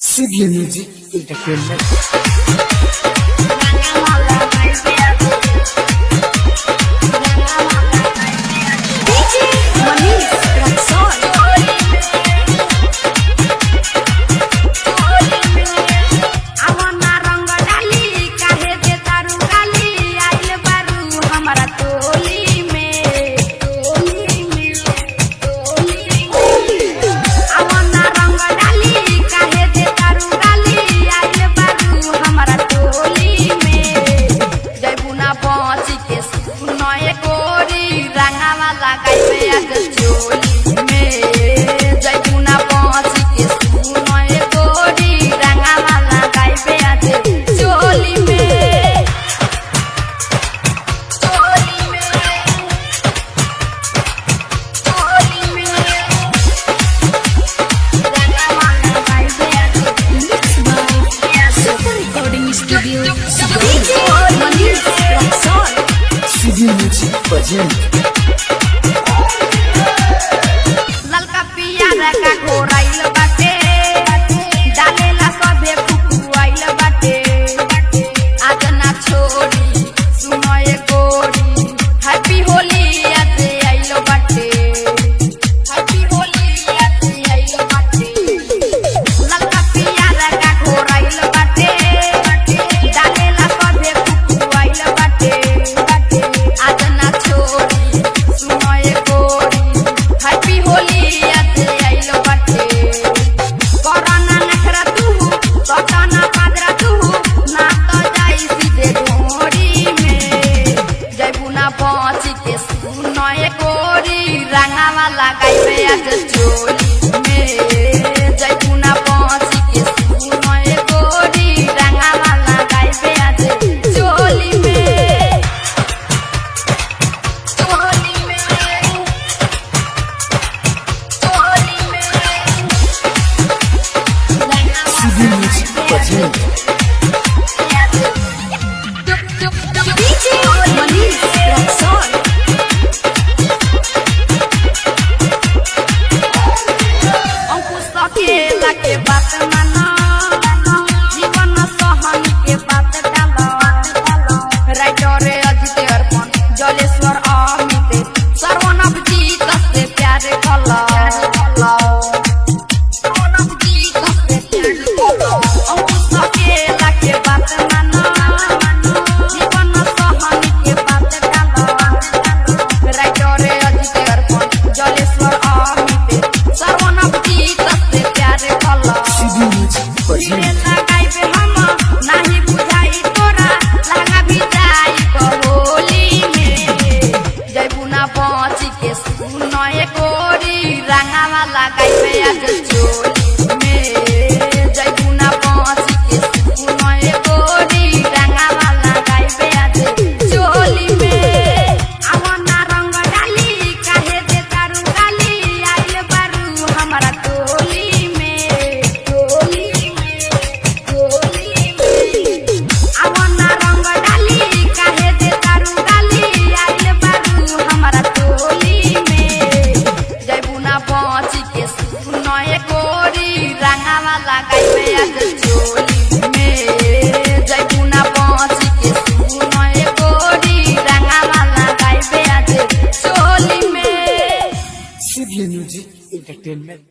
Civil Music Entertainment. Civil Music present. ललका पियारा का घोराइल बाटे डालेला सबे फुकुआइल बाटे आज ना छोड़ी सुनए गोरी हैप्पी होली आज आइल बाटे हैप्पी होली आज आइल बाटे ललका पियारा का घोराइल बाटे डालेला सबे फुकुआइल बाटे आज ना छोड़ी सुनए गोरी हैप्पी होली आज आइल बाटे कोरोना नखरा तू सटाना पादरा तू ना तो जाई सीधे ढोरी में जैबू ना पहुंची के सुनए गोरी रंगा वाला गाइबे आज चोली में जैबू ना पहुंची के सुनए गोरी रंगा वाला गाइबे आज चोली में चोली में चोली में Civil Music present. के बात मानो जीवन सहनी के बात डालो राइटर अजित अर्पण जलेश्वर अमित सर्वनव जीत से प्यार कलो सर्वनव जीत से प्यार कलो अंकुश अकेला के बात मानो जीवन सहनी के बात डालो राइटर अजित अर्पण जलेश्वर अमित सर्वनव जीत से प्यार कलो Civil Music present. लगाइबे हम नाही बुझाई तोरा लगा भी जाई होली में जैबू ना पहुंची के सुनए गोरी रंगा वाला गाइबे आज चोली में जैबू ना पहुंची के सुनए गोरी रंगा वाला गाइबे आज चोली में आवना रंग डाली काहे दे तारू गाली आइल बारू हमारा टोली में टोली में टोली में आवना रंग डाली काहे दे तारू गाली आइल बारू हमारा टोली में जैबू ना पहुंची के सुनए गोरी रंगा वाला गाइबे आज चोली में जैबू ना पहुंची के सुनए गोरी रंगा वाला गाइबे आज चोली में Civil Music Entertainment.